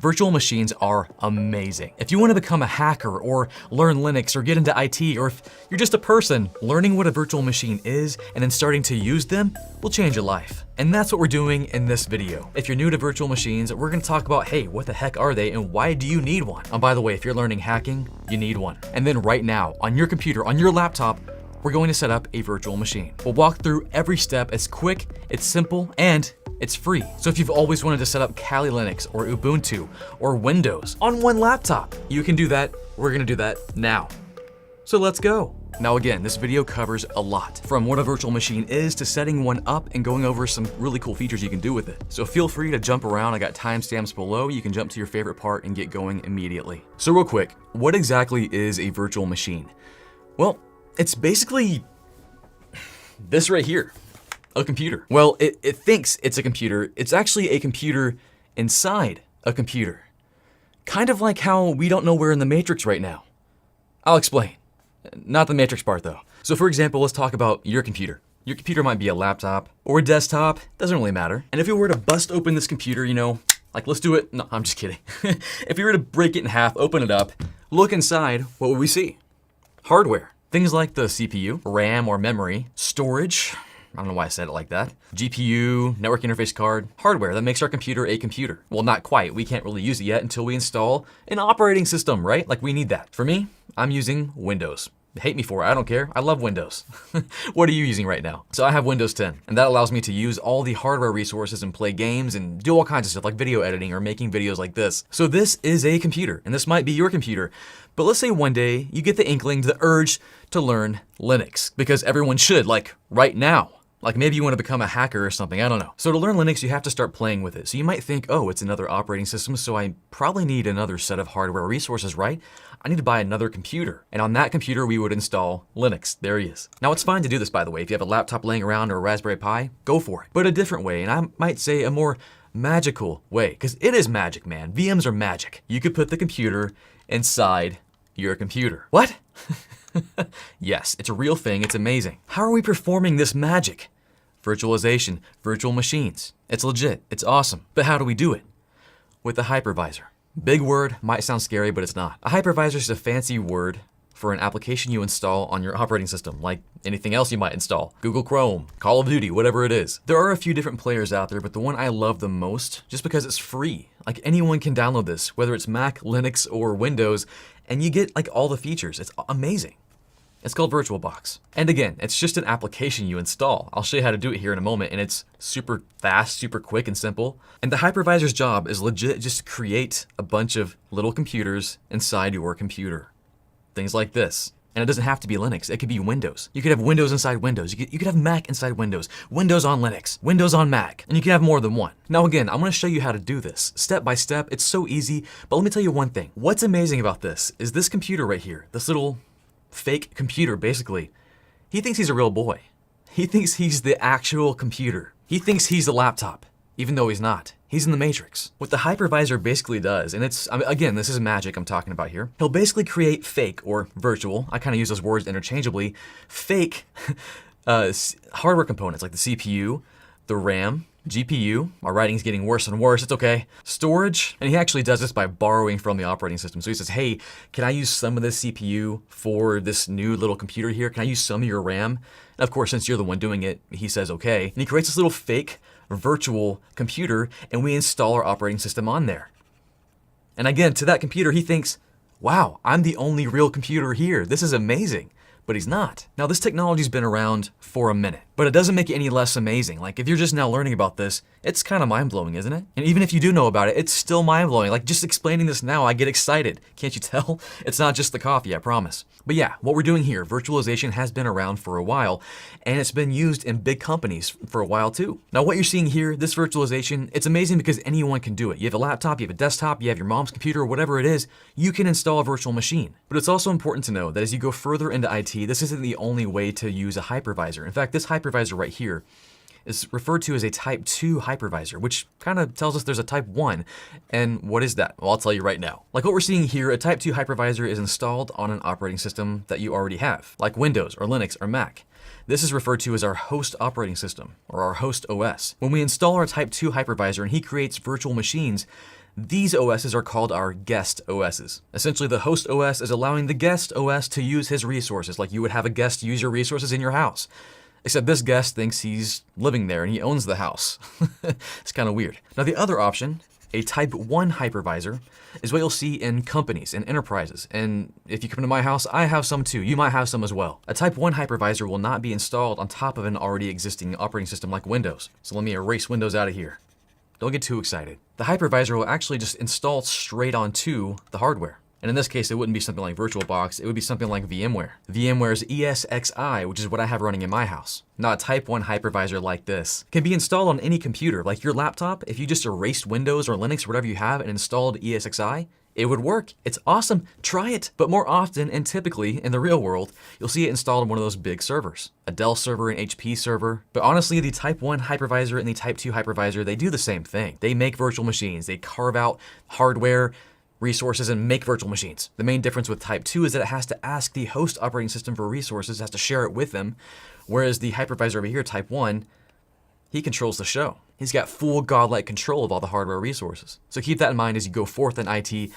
Virtual machines are amazing. If you want to become a hacker or learn Linux or get into IT, or if you're just a person, learning what a virtual machine is and then starting to use them will change your life. And that's what we're doing in this video. If you're new to virtual machines, we're going to talk about, hey, what the heck are they and why do you need one? And by the way, if you're learning hacking, you need one. And then right now, on your computer, on your laptop, we're going to set up a virtual machine. We'll walk through every step. It's quick, it's simple, and it's free. So if you've always wanted to set up Kali Linux or Ubuntu or Windows on one laptop, you can do that. We're gonna do that now. So let's go. Now again, this video covers a lot, from what a virtual machine is to setting one up and going over some really cool features you can do with it. So feel free to jump around. I got timestamps below. You can jump to your favorite part and get going immediately. So real quick, what exactly is a virtual machine? Well, it's basically this right here. A computer. Well, it thinks it's a computer. It's actually a computer inside a computer. Kind of like how we don't know we're in the Matrix right now. I'll explain. Not the Matrix part though. So for example, let's talk about your computer. Your computer might be a laptop or a desktop, doesn't really matter. And if we were to bust open this computer, you know, like let's do it. No, I'm just kidding. If we were to break it in half, open it up, look inside, what would we see? Hardware. Things like the CPU, RAM or memory, storage, I don't know why I said it like that. GPU, network interface card, hardware that makes our computer a computer. Well, not quite. We can't really use it yet until we install an operating system, right? Like we need that. For me, I'm using Windows. Hate me for it, I don't care. I love Windows. What are you using right now? So I have Windows 10, and that allows me to use all the hardware resources and play games and do all kinds of stuff like video editing or making videos like this. So this is a computer, and this might be your computer. But let's say one day you get the inkling, the urge to learn Linux, because everyone should, like right now. Like maybe you want to become a hacker or something, I don't know. So to learn Linux, you have to start playing with it. So you might think, oh, it's another operating system, so I probably need another set of hardware resources, right? I need to buy another computer. And on that computer, we would install Linux. There he is. Now it's fine to do this, by the way. If you have a laptop laying around or a Raspberry Pi, go for it. But a different way, and I might say a more magical way, because it is magic, man. VMs are magic. You could put the computer inside your computer. What? Yes, it's a real thing. It's amazing. How are we performing this magic? Virtualization, virtual machines. It's legit, it's awesome. But how do we do it? With a hypervisor. Big word, might sound scary, but it's not. A hypervisor is a fancy word for an application you install on your operating system, like anything else you might install. Google Chrome, Call of Duty, whatever it is. There are a few different players out there, but the one I love the most, just because it's free. Like anyone can download this, whether it's Mac, Linux, or Windows, and you get like all the features. It's amazing. It's called VirtualBox. And again, it's just an application you install. I'll show you how to do it here in a moment, and it's super fast, super quick and simple. And the hypervisor's job is legit just to create a bunch of little computers inside your computer. Things like this. And it doesn't have to be Linux, it could be Windows. You could have Windows inside Windows. You could have Mac inside Windows. Windows on Linux. Windows on Mac. And you can have more than one. Now again, I'm gonna show you how to do this. Step by step, it's so easy. But let me tell you one thing. What's amazing about this is this computer right here, this little fake computer, basically. He thinks he's a real boy. He thinks he's the actual computer. He thinks he's the laptop, even though he's not. He's in the Matrix. What the hypervisor basically does, and it's, again, this is magic I'm talking about here. He'll basically create fake or virtual, I kind of use those words interchangeably, fake hardware components like the CPU, the RAM, GPU, my writing's getting worse and worse, it's okay. Storage, and he actually does this by borrowing from the operating system. So he says, hey, can I use some of this CPU for this new little computer here? Can I use some of your RAM? And of course, since you're the one doing it, he says, okay. And he creates this little fake virtual computer, and we install our operating system on there. And again, to that computer, he thinks, wow, I'm the only real computer here. This is amazing. But he's not. Now this technology's been around for a minute, but it doesn't make it any less amazing. Like if you're just now learning about this, it's kind of mind-blowing, isn't it? And even if you do know about it, it's still mind-blowing. Like just explaining this now, I get excited. Can't you tell? It's not just the coffee, I promise. But yeah, what we're doing here, virtualization has been around for a while, and it's been used in big companies for a while too. Now what you're seeing here, this virtualization, it's amazing because anyone can do it. You have a laptop, you have a desktop, you have your mom's computer, whatever it is, you can install a virtual machine. But it's also important to know that as you go further into IT, this isn't the only way to use a hypervisor. In fact, this hypervisor right here is referred to as a type 2 hypervisor, which kind of tells us there's a type 1. And what is that? Well, I'll tell you right now. Like what we're seeing here, a type 2 hypervisor is installed on an operating system that you already have, like Windows or Linux or Mac. This is referred to as our host operating system, or our host OS. When we install our type 2 hypervisor and he creates virtual machines, These OSs are called our guest OSs. Essentially, the host OS is allowing the guest OS to use his resources, like you would have a guest use your resources in your house. Except this guest thinks he's living there and he owns the house. It's kind of weird. Now the other option, a type 1 hypervisor, is what you'll see in companies and enterprises. And if you come to my house, I have some too. You might have some as well. A type 1 hypervisor will not be installed on top of an already existing operating system like Windows. So let me erase Windows out of here. Don't get too excited. The hypervisor will actually just install straight onto the hardware. And in this case, it wouldn't be something like VirtualBox, it would be something like VMware. VMware's ESXi, which is what I have running in my house. Not a type 1 hypervisor like this. Can be installed on any computer, like your laptop. If you just erased Windows or Linux or whatever you have and installed ESXi, it would work. It's awesome. Try it. But more often, and typically in the real world, you'll see it installed on one of those big servers. A Dell server, an HP server. But honestly, the type 1 hypervisor and the type 2 hypervisor, they do the same thing. They make virtual machines. They carve out hardware, resources, and make virtual machines. The main difference with type 2 is that it has to ask the host operating system for resources, has to share it with them, whereas the hypervisor over here, type 1, he controls the show. He's got full godlike control of all the hardware resources. So keep that in mind as you go forth in IT,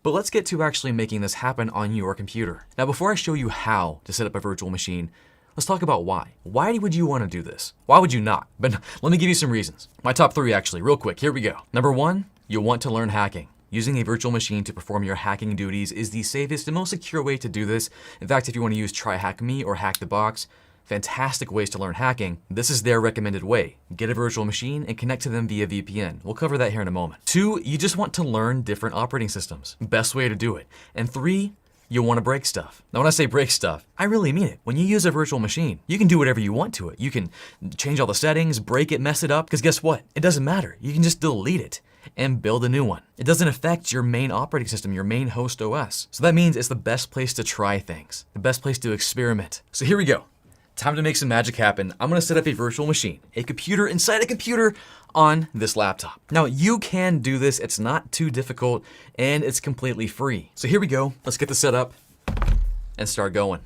but let's get to actually making this happen on your computer. Now before I show you how to set up a virtual machine, let's talk about why. Why would you want to do this? Why would you not? But let me give you some reasons. My top 3 actually, real quick, here we go. Number 1, you'll want to learn hacking. Using a virtual machine to perform your hacking duties is the safest and most secure way to do this. In fact, if you want to use Try Hack Me or Hack the Box, fantastic ways to learn hacking, this is their recommended way. Get a virtual machine and connect to them via VPN. We'll cover that here in a moment. 2, you just want to learn different operating systems. Best way to do it. And 3, you'll want to break stuff. Now when I say break stuff, I really mean it. When you use a virtual machine, you can do whatever you want to it. You can change all the settings, break it, mess it up, because guess what? It doesn't matter. You can just delete it and build a new one. It doesn't affect your main operating system, your main host OS. So that means it's the best place to try things, the best place to experiment. So here we go. Time to make some magic happen. I'm gonna set up a virtual machine, a computer inside a computer on this laptop. Now you can do this, it's not too difficult, and it's completely free. So here we go, let's get this set up and start going.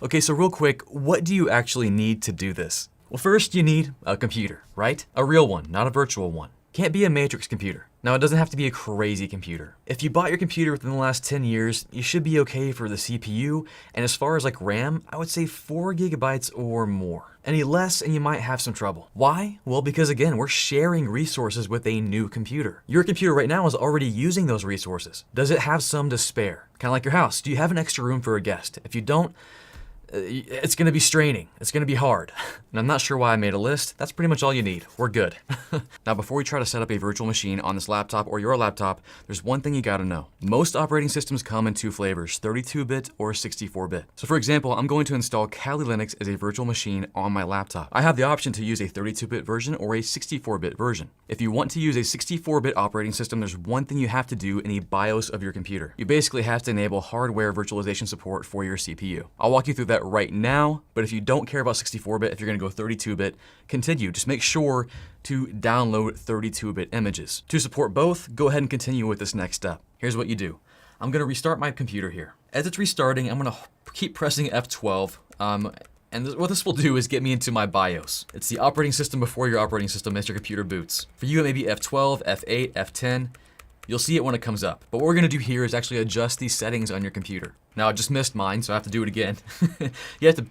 Okay, so real quick, what do you actually need to do this? Well, first you need a computer, right? A real one, not a virtual one. Can't be a matrix computer. Now it doesn't have to be a crazy computer. If you bought your computer within the last 10 years, you should be okay for the CPU, and as far as like RAM, I would say 4 gigabytes or more. Any less and you might have some trouble. Why? Well, because again, we're sharing resources with a new computer. Your computer right now is already using those resources. Does it have some to spare? Kind of like your house. Do you have an extra room for a guest? If you don't, it's gonna be straining. It's gonna be hard. And I'm not sure why I made a list. That's pretty much all you need. We're good. Now, before we try to set up a virtual machine on this laptop or your laptop, there's one thing you gotta know. Most operating systems come in 2 flavors, 32-bit or 64-bit. So for example, I'm going to install Kali Linux as a virtual machine on my laptop. I have the option to use a 32-bit version or a 64-bit version. If you want to use a 64-bit operating system, there's one thing you have to do in the BIOS of your computer. You basically have to enable hardware virtualization support for your CPU. I'll walk you through that right now, but if you don't care about 64-bit, if you're gonna go 32-bit, continue. Just make sure to download 32-bit images. To support both, go ahead and continue with this next step. Here's what you do. I'm gonna restart my computer here. As it's restarting, I'm gonna keep pressing F12, and what this will do is get me into my BIOS. It's the operating system before your operating system as your computer boots. For you, it may be F12, F8, F10. You'll see it when it comes up. But what we're gonna do here is actually adjust these settings on your computer. Now, I just missed mine, so I have to do it again. You have to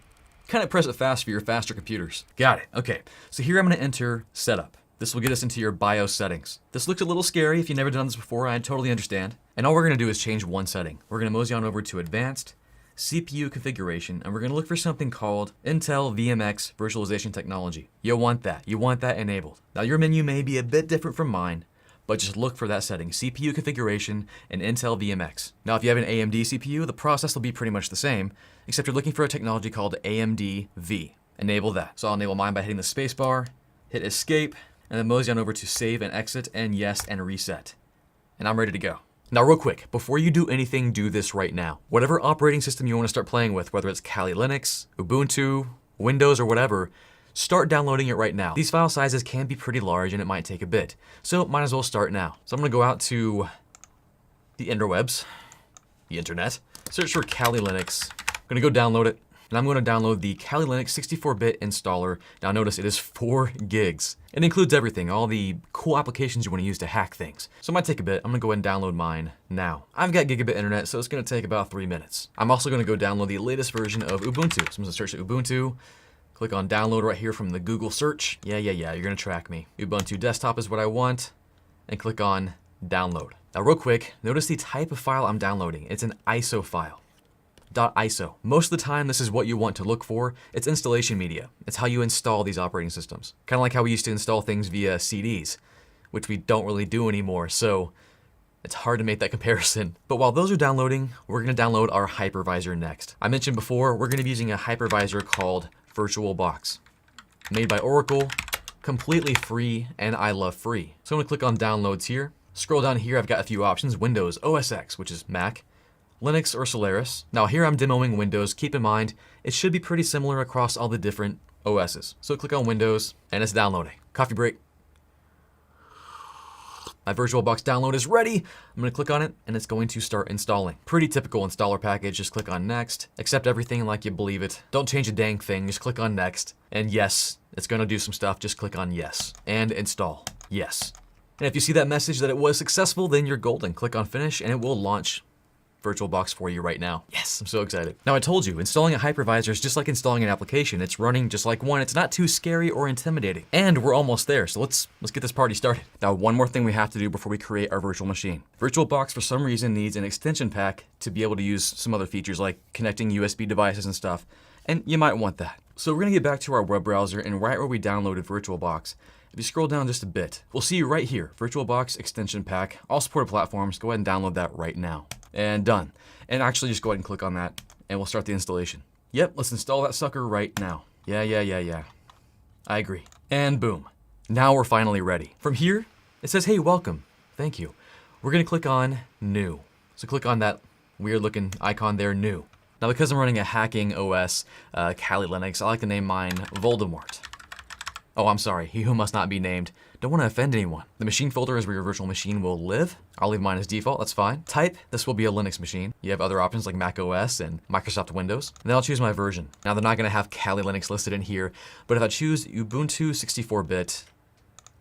kind of press it fast for your faster computers. Got it, okay. So here I'm gonna enter setup. This will get us into your BIOS settings. This looks a little scary if you've never done this before, I totally understand. And all we're gonna do is change one setting. We're gonna mosey on over to advanced, CPU configuration, and we're gonna look for something called Intel VMX Virtualization Technology. You want that enabled. Now your menu may be a bit different from mine, but just look for that setting, CPU configuration and Intel VMX. Now, if you have an AMD CPU, the process will be pretty much the same, except you're looking for a technology called AMD V. Enable that. So I'll enable mine by hitting the space bar, hit escape, and then mosey on over to save and exit, and yes, and reset. And I'm ready to go. Now, real quick, before you do anything, do this right now. Whatever operating system you want to start playing with, whether it's Kali Linux, Ubuntu, Windows, or whatever, start downloading it right now. These file sizes can be pretty large and it might take a bit, so might as well start now. So I'm gonna go out to the interwebs, the internet, search for Kali Linux. I'm gonna go download it. and I'm going to download the Kali Linux 64-bit installer. Now notice it is 4 gigs. It includes everything, all the cool applications you want to use to hack things. So it might take a bit. I'm going to go ahead and download mine now. I've got gigabit internet, so it's going to take about 3 minutes. I'm also going to go download the latest version of Ubuntu. So I'm going to search Ubuntu. Click on download right here from the Google search. Yeah, you're gonna track me. Ubuntu desktop is what I want, and click on download. Now real quick, notice the type of file I'm downloading. It's an ISO file, .iso. Most of the time, this is what you want to look for. It's installation media. It's how you install these operating systems. Kind of like how we used to install things via CDs, which we don't really do anymore, so it's hard to make that comparison. But while those are downloading, we're gonna download our hypervisor next. I mentioned before, we're gonna be using a hypervisor called VirtualBox, made by Oracle, completely free, and I love free. So I'm gonna click on downloads here. Scroll down here, I've got a few options: Windows, OS X, which is Mac, Linux, or Solaris. Now here I'm demoing Windows. Keep in mind, it should be pretty similar across all the different OSs. So click on Windows, and it's downloading. Coffee break. My VirtualBox download is ready. I'm gonna click on it and it's going to start installing. Pretty typical installer package. Just click on next, accept everything like you believe it. Don't change a dang thing, just click on next. And yes, it's gonna do some stuff. Just click on yes and install, yes. And if you see that message that it was successful, then you're golden. Click on finish and it will launch VirtualBox for you right now. Yes, I'm so excited. Now I told you, installing a hypervisor is just like installing an application. It's running just like one. It's not too scary or intimidating. And we're almost there, so let's get this party started. Now, one more thing we have to do before we create our virtual machine. VirtualBox, for some reason, needs an extension pack to be able to use some other features like connecting USB devices and stuff, and you might want that. So we're gonna get back to our web browser, and right where we downloaded VirtualBox, if you scroll down just a bit, we'll see right here, VirtualBox extension pack, all supported platforms. Go ahead and download that right now. And done. And actually just go ahead and click on that and we'll start the installation. Yep, let's install that sucker right now. Yeah. I agree. And boom. Now we're finally ready. From here, it says, hey, welcome. Thank you. We're gonna click on new. So click on that weird looking icon there, new. Now because I'm running a hacking OS, Kali Linux, I like to name mine Voldemort. Oh, I'm sorry, he who must not be named. Don't want to offend anyone. The machine folder is where your virtual machine will live. I'll leave mine as default, that's fine. Type, this will be a Linux machine. You have other options like Mac OS and Microsoft Windows. And then I'll choose my version. Now they're not gonna have Kali Linux listed in here, but if I choose Ubuntu 64-bit,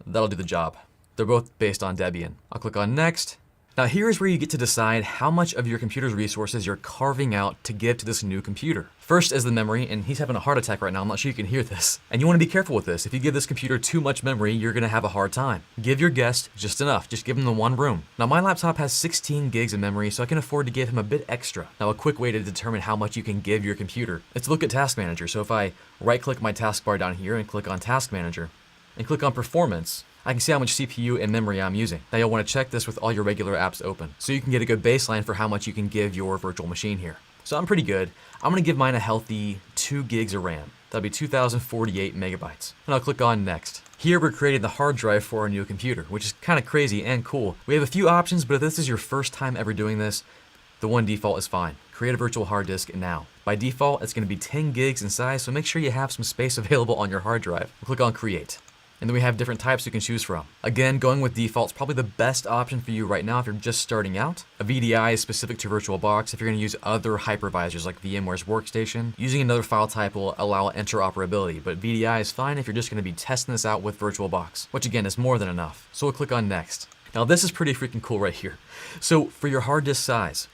that'll do the job. They're both based on Debian. I'll click on next. Now here's where you get to decide how much of your computer's resources you're carving out to give to this new computer. First is the memory, and he's having a heart attack right now. I'm not sure you can hear this. And you want to be careful with this. If you give this computer too much memory, you're going to have a hard time. Give your guest just enough. Just give him the one room. Now my laptop has 16 gigs of memory, so I can afford to give him a bit extra. Now a quick way to determine how much you can give your computer is to look at Task Manager. So if I right-click my taskbar down here and click on Task Manager and click on Performance, I can see how much CPU and memory I'm using. Now you'll want to check this with all your regular apps open, so you can get a good baseline for how much you can give your virtual machine here. So I'm pretty good. I'm gonna give mine a healthy 2 gigs of RAM. That'll be 2048 megabytes. And I'll click on next. Here we're creating the hard drive for our new computer, which is kind of crazy and cool. We have a few options, but if this is your first time ever doing this, the one default is fine. Create a virtual hard disk now. By default, it's gonna be 10 gigs in size, so make sure you have some space available on your hard drive. We'll click on create. And then we have different types you can choose from. Again, going with default is probably the best option for you right now if you're just starting out. A VDI is specific to VirtualBox. If you're gonna use other hypervisors like VMware's Workstation, using another file type will allow interoperability, but VDI is fine if you're just gonna be testing this out with VirtualBox, which again is more than enough. So we'll click on next. Now this is pretty freaking cool right here. So for your hard disk size,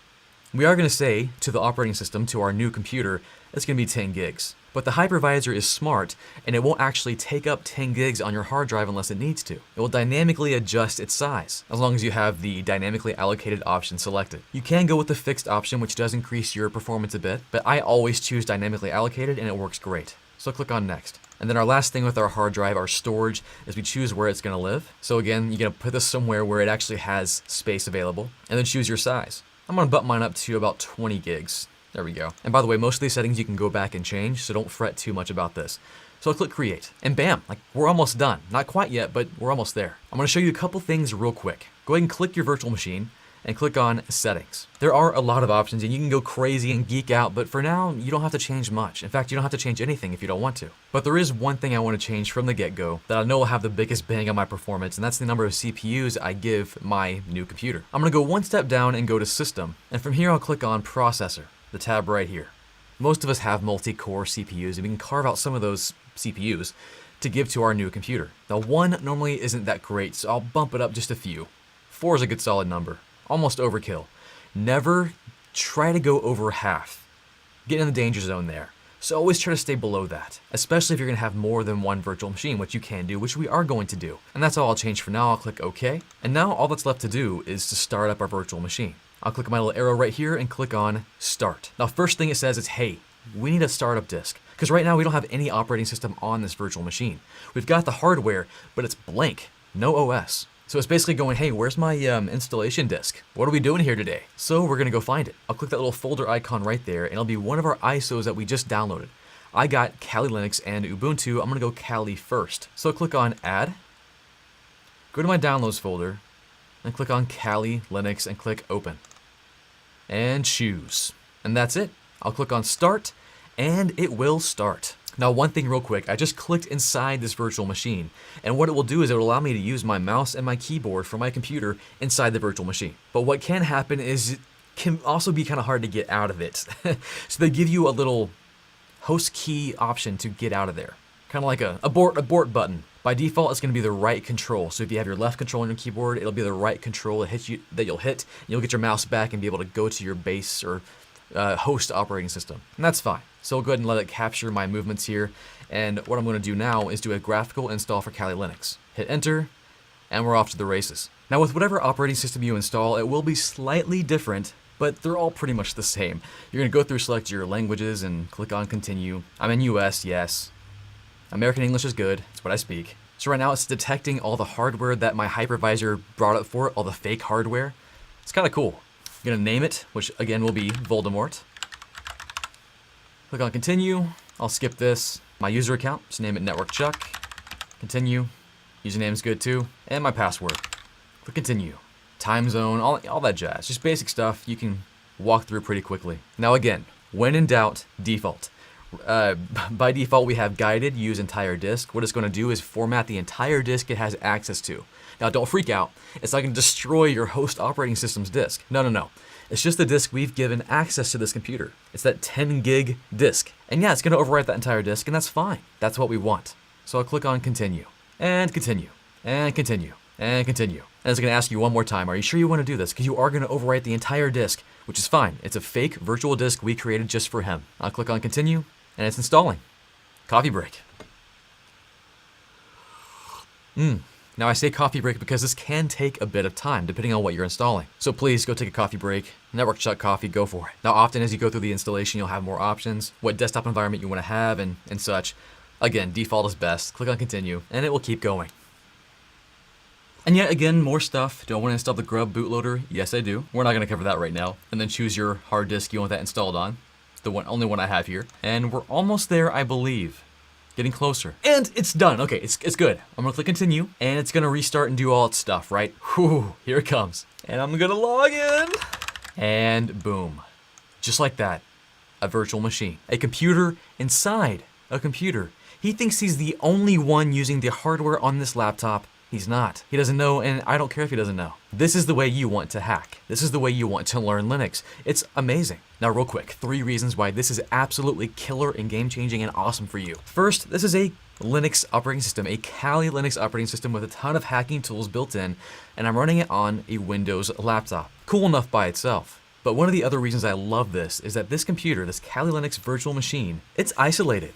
we are gonna say to the operating system, to our new computer, it's gonna be 10 gigs. But the hypervisor is smart, and it won't actually take up 10 gigs on your hard drive unless it needs to. It will dynamically adjust its size, as long as you have the dynamically allocated option selected. You can go with the fixed option, which does increase your performance a bit, but I always choose dynamically allocated, and it works great. So click on next. And then our last thing with our hard drive, our storage, is we choose where it's gonna live. So again, you're gonna put this somewhere where it actually has space available, and then choose your size. I'm gonna bump mine up to about 20 gigs. There we go. And by the way, most of these settings you can go back and change, so don't fret too much about this. So I'll click create, and bam, like we're almost done. Not quite yet, but we're almost there. I'm gonna show you a couple things real quick. Go ahead and click your virtual machine and click on settings. There are a lot of options and you can go crazy and geek out, but for now, you don't have to change much. In fact, you don't have to change anything if you don't want to. But there is one thing I want to change from the get-go that I know will have the biggest bang on my performance, and that's the number of CPUs I give my new computer. I'm gonna go one step down and go to system, and from here I'll click on processor, the tab right here. Most of us have multi-core CPUs, and we can carve out some of those CPUs to give to our new computer. Now 1 normally isn't that great, so I'll bump it up just a few. 4 is a good solid number. Almost overkill. Never try to go over half. Get in the danger zone there. So always try to stay below that, especially if you're gonna have more than one virtual machine, which you can do, which we are going to do. And that's all I'll change for now. I'll click OK. And now all that's left to do is to start up our virtual machine. I'll click my little arrow right here and click on Start. Now first thing it says is, hey, we need a startup disk. Because right now we don't have any operating system on this virtual machine. We've got the hardware, but it's blank, no OS. So it's basically going, hey, where's my installation disk? What are we doing here today? So we're gonna go find it. I'll click that little folder icon right there, and it'll be one of our ISOs that we just downloaded. I got Kali Linux and Ubuntu. I'm gonna go Kali first. So click on Add, go to my Downloads folder, and click on Kali Linux and click Open. And choose. And that's it. I'll click on Start, and it will start. Now one thing real quick, I just clicked inside this virtual machine, and what it will do is it will allow me to use my mouse and my keyboard from my computer inside the virtual machine. But what can happen is it can also be kind of hard to get out of it. So they give you a little host key option to get out of there. Kind of like a abort button. By default, it's going to be the right control. So if you have your left control on your keyboard, it'll be the right control that you'll hit, and you'll get your mouse back and be able to go to your base or host operating system. And that's fine. So I'll go ahead and let it capture my movements here. And what I'm going to do now is do a graphical install for Kali Linux. Hit enter, and we're off to the races. Now with whatever operating system you install, it will be slightly different, but they're all pretty much the same. You're going to go through, select your languages, and click on continue. I'm in US, yes. American English is good, it's what I speak. So right now it's detecting all the hardware that my hypervisor brought up for it, all the fake hardware. It's kind of cool. I'm going to name it, which again will be Voldemort. Click on continue. I'll skip this. My user account, just name it Network Chuck. Continue. Username is good too. And my password. Click continue. Time zone, all that jazz. Just basic stuff you can walk through pretty quickly. Now again, when in doubt, default. By default, we have guided, use entire disk. What it's going to do is format the entire disk it has access to. Now don't freak out. It's not going to destroy your host operating system's disk. No. It's just the disk we've given access to this computer. It's that 10 gig disk. And yeah, it's going to overwrite that entire disk, and that's fine. That's what we want. So I'll click on continue, and continue, and continue, and continue. And it's going to ask you one more time, are you sure you want to do this? Because you are going to overwrite the entire disk, which is fine. It's a fake virtual disk we created just for him. I'll click on continue, and it's installing. Coffee break. Now I say coffee break because this can take a bit of time depending on what you're installing. So please go take a coffee break. Network Chuck Coffee, go for it. Now often as you go through the installation, you'll have more options, what desktop environment you want to have and such. Again, default is best. Click on continue and it will keep going. And yet again, more stuff. Do I want to install the Grub bootloader? Yes, I do. We're not going to cover that right now. And then choose your hard disk you want that installed on. It's the only one I have here. And we're almost there, I believe. Getting closer. And it's done. Okay, it's good. I'm gonna click continue, and it's gonna restart and do all its stuff, right? Whew, here it comes. And I'm gonna log in. And boom. Just like that. A virtual machine. A computer inside a computer. He thinks he's the only one using the hardware on this laptop. He's not. He doesn't know, and I don't care if he doesn't know. This is the way you want to hack. This is the way you want to learn Linux. It's amazing. Now real quick, 3 reasons why this is absolutely killer and game-changing and awesome for you. First, this is a Linux operating system, a Kali Linux operating system with a ton of hacking tools built in, and I'm running it on a Windows laptop. Cool enough by itself. But one of the other reasons I love this is that this computer, this Kali Linux virtual machine, it's isolated.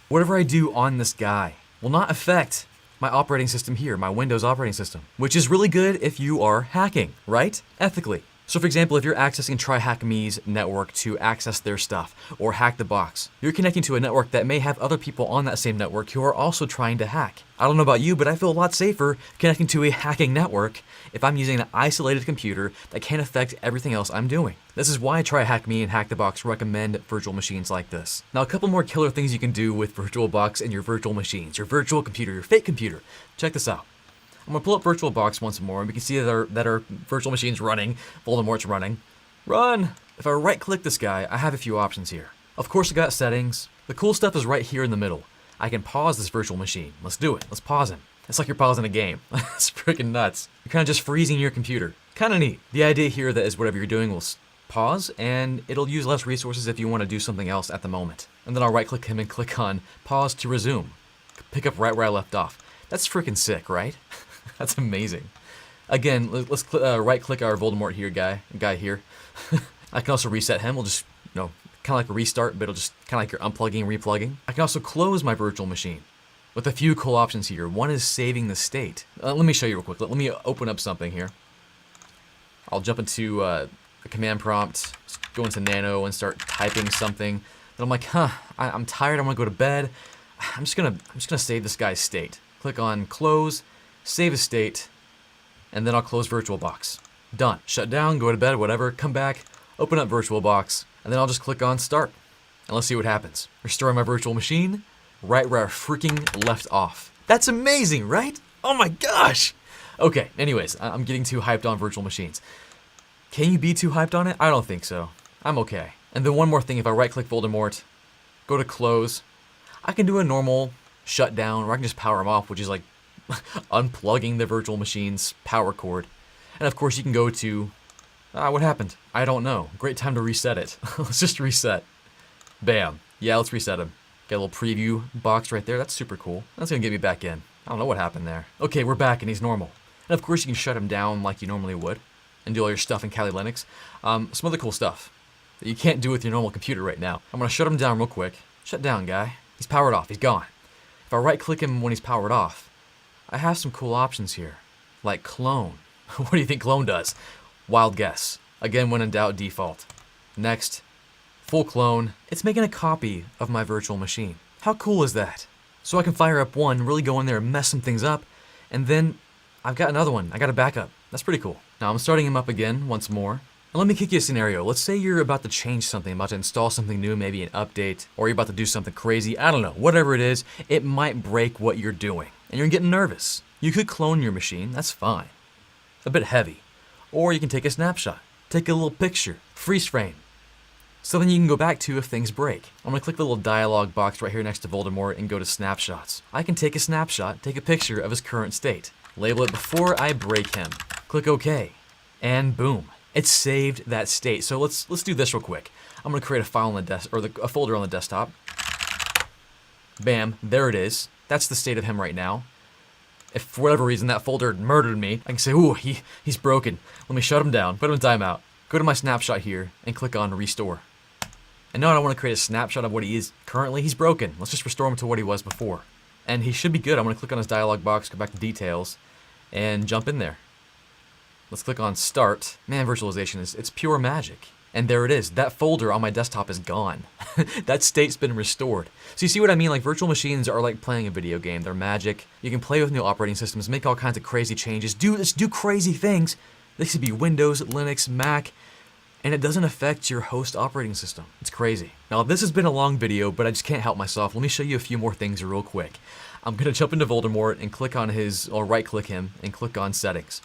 Whatever I do on this guy will not affect my operating system here, my Windows operating system, which is really good if you are hacking, right? Ethically. So for example, if you're accessing TryHackMe's network to access their stuff, or hack the box, you're connecting to a network that may have other people on that same network who are also trying to hack. I don't know about you, but I feel a lot safer connecting to a hacking network if I'm using an isolated computer that can't affect everything else I'm doing. This is why TryHackMe and HackTheBox recommend virtual machines like this. Now a couple more killer things you can do with VirtualBox and your virtual machines, your virtual computer, your fake computer. Check this out. I'm gonna pull up VirtualBox once more, and we can see that our virtual machine's running. Voldemort's running. Run! If I right-click this guy, I have a few options here. Of course, I got settings. The cool stuff is right here in the middle. I can pause this virtual machine. Let's do it. Let's pause him. It's like you're pausing a game. It's freaking nuts. You're kind of just freezing your computer. Kind of neat. The idea here that is whatever you're doing will pause, and it'll use less resources if you want to do something else at the moment. And then I'll right click him and click on pause to resume. Pick up right where I left off. That's freaking sick, right? That's amazing. Again, let's right click our Voldemort here guy here. I can also reset him. We'll just, kind of like a restart, but it'll just kind of like you're unplugging and replugging. I can also close my virtual machine with a few cool options here. One is saving the state. Let me show you real quick. Let me open up something here. I'll jump into the command prompt, go into Nano and start typing something. Then I'm like, I'm tired. I want to go to bed. I'm just gonna save this guy's state. Click on close, save a state, and then I'll close VirtualBox. Done. Shut down, go to bed, whatever. Come back, open up VirtualBox, and then I'll just click on start. And let's see what happens. Restoring my virtual machine right where I freaking left off. That's amazing, right? Oh my gosh. Okay, anyways, I'm getting too hyped on virtual machines. Can you be too hyped on it? I don't think so. I'm okay. And then one more thing, if I right-click Voldemort, go to close, I can do a normal shutdown, or I can just power them off, which is like unplugging the virtual machine's power cord. And of course you can go to, what happened? I don't know. Great time to reset it. Let's just reset. Bam. Yeah, let's reset him. Got a little preview box right there. That's super cool. That's gonna get me back in. I don't know what happened there. Okay, we're back and he's normal. And of course you can shut him down like you normally would and do all your stuff in Kali Linux. Some other cool stuff that you can't do with your normal computer right now. I'm gonna shut him down real quick. Shut down, guy. He's powered off, he's gone. If I right click him when he's powered off, I have some cool options here, like clone. What do you think clone does? Wild guess. Again, when in doubt, default. Next, full clone. It's making a copy of my virtual machine. How cool is that? So I can fire up one, really go in there and mess some things up, and then I've got another one. I got a backup. That's pretty cool. Now I'm starting him up again once more. And let me kick you a scenario. Let's say you're about to change something, about to install something new, maybe an update, or you're about to do something crazy. I don't know. Whatever it is, it might break what you're doing. And you're getting nervous. You could clone your machine. That's fine. A bit heavy. Or you can take a snapshot. Take a little picture. Freeze frame. So then you can go back to if things break. I'm going to click the little dialog box right here next to Voldemort and go to snapshots. I can take a snapshot, take a picture of his current state. Label it before I break him. Click OK. And boom. It's saved that state. So let's do this real quick. I'm gonna create a file on the desk, or a folder on the desktop. Bam, there it is. That's the state of him right now. If for whatever reason that folder murdered me, I can say, ooh, he's broken. Let me shut him down, put him in timeout. Go to my snapshot here and click on restore. And now I want to create a snapshot of what he is currently. He's broken. Let's just restore him to what he was before. And he should be good. I'm gonna click on his dialog box, go back to details, and jump in there. Let's click on start. Man, virtualization it's pure magic. And there it is. That folder on my desktop is gone. That state's been restored. So you see what I mean? Like virtual machines are like playing a video game. They're magic. You can play with new operating systems, make all kinds of crazy changes, do crazy things. This could be Windows, Linux, Mac, and it doesn't affect your host operating system. It's crazy. Now this has been a long video, but I just can't help myself. Let me show you a few more things real quick. I'm gonna jump into Voldemort and click on or right click him and click on settings.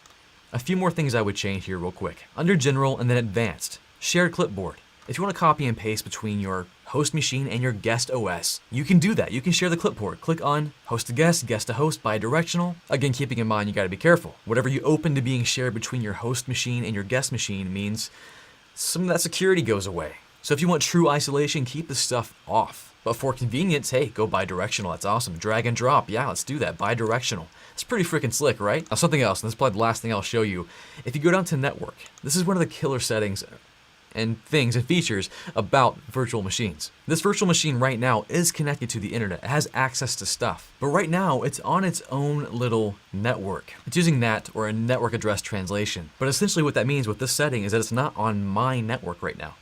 A few more things I would change here real quick. Under General and then Advanced, Shared Clipboard. If you want to copy and paste between your host machine and your guest OS, you can do that. You can share the clipboard. Click on Host to Guest, Guest to Host, Bidirectional. Again, keeping in mind you got to be careful. Whatever you open to being shared between your host machine and your guest machine means some of that security goes away. So if you want true isolation, keep this stuff off. But for convenience, hey, go bidirectional. That's awesome. Drag and drop. Yeah, let's do that. Bidirectional. It's pretty freaking slick, right? Now something else, and this is probably the last thing I'll show you. If you go down to network, this is one of the killer settings and things and features about virtual machines. This virtual machine right now is connected to the internet. It has access to stuff. But right now, it's on its own little network. It's using NAT, or a network address translation. But essentially what that means with this setting is that it's not on my network right now.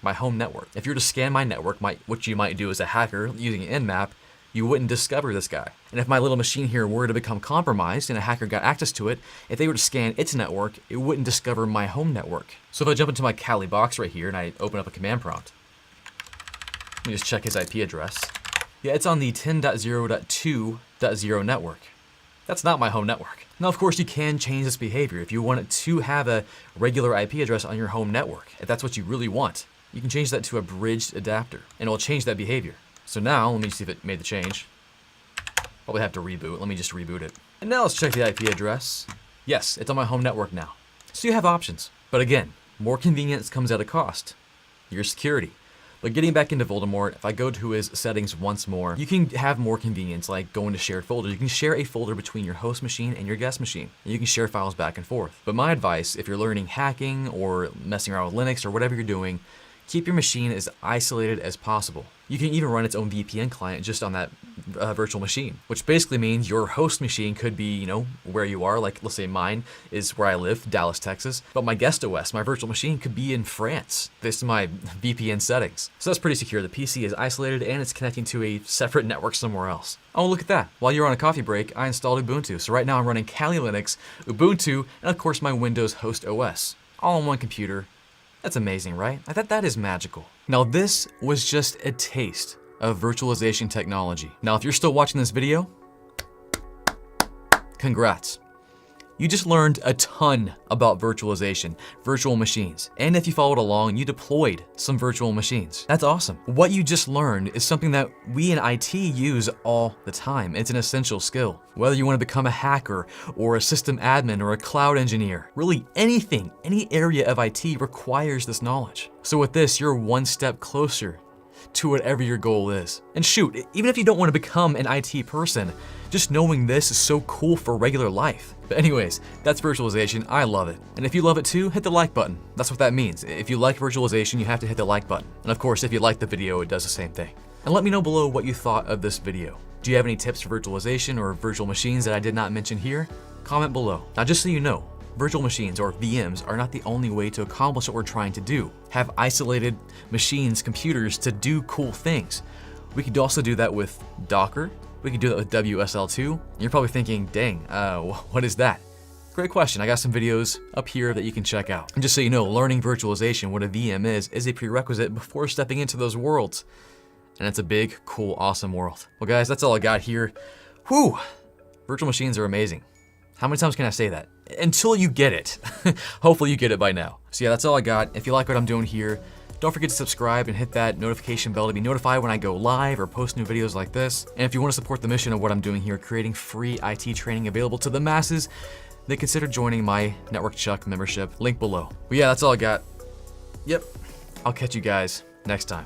My home network. If you were to scan my network, what you might do as a hacker using an Nmap, you wouldn't discover this guy. And if my little machine here were to become compromised and a hacker got access to it, if they were to scan its network, it wouldn't discover my home network. So if I jump into my Kali box right here and I open up a command prompt, let me just check his IP address. Yeah, it's on the 10.0.2.0 network. That's not my home network. Now, of course, you can change this behavior. If you want it to have a regular IP address on your home network, if that's what you really want, you can change that to a bridged adapter, and it will change that behavior. So now, let me see if it made the change. Probably have to reboot. Let me just reboot it. And now let's check the IP address. Yes, it's on my home network now. So you have options. But again, More convenience comes at a cost. Your security. But getting back into Voldemort, if I go to his settings once more, you can have more convenience, like going to shared folders. You can share a folder between your host machine and your guest machine. And you can share files back and forth. But my advice, if you're learning hacking or messing around with Linux or whatever you're doing, keep your machine as isolated as possible. You can even run its own VPN client just on that virtual machine, which basically means your host machine could be, you know, where you are. Like, let's say mine is where I live, Dallas, Texas, but my guest OS, my virtual machine, could be in France. This is my VPN settings. So that's pretty secure. The PC is isolated and it's connecting to a separate network somewhere else. Oh, look at that. While you're on a coffee break, I installed Ubuntu. So right now I'm running Kali Linux, Ubuntu, and of course my Windows host OS, all on one computer. That's amazing, right? I thought that is magical. Now this was just a taste of virtualization technology. Now if you're still watching this video, congrats. You just learned a ton about virtualization, virtual machines. And if you followed along, you deployed some virtual machines. That's awesome. What you just learned is something that we in IT use all the time. It's an essential skill. Whether you want to become a hacker or a system admin or a cloud engineer, really anything, any area of IT requires this knowledge. So with this, you're one step closer to whatever your goal is. And shoot, even if you don't want to become an IT person, just knowing this is so cool for regular life. But anyways, that's virtualization. I love it. And if you love it too, hit the like button. That's what that means. If you like virtualization, you have to hit the like button. And of course, if you like the video, it does the same thing. And let me know below what you thought of this video. Do you have any tips for virtualization or virtual machines that I did not mention here? Comment below. Now, just so you know, virtual machines, or VMs, are not the only way to accomplish what we're trying to do. Have isolated machines, computers to do cool things. We could also do that with Docker. We could do that with WSL2. You're probably thinking, dang, what is that? Great question. I got some videos up here that you can check out. And just so you know, learning virtualization, what a VM is a prerequisite before stepping into those worlds. And it's a big, cool, awesome world. Well guys, that's all I got here. Whew! Virtual machines are amazing. How many times can I say that? Until you get it. Hopefully you get it by now. So yeah, that's all I got. If you like what I'm doing here, don't forget to subscribe and hit that notification bell to be notified when I go live or post new videos like this. And if you want to support the mission of what I'm doing here, creating free IT training available to the masses, then consider joining my Network Chuck membership, link below. But yeah, that's all I got. Yep, I'll catch you guys next time.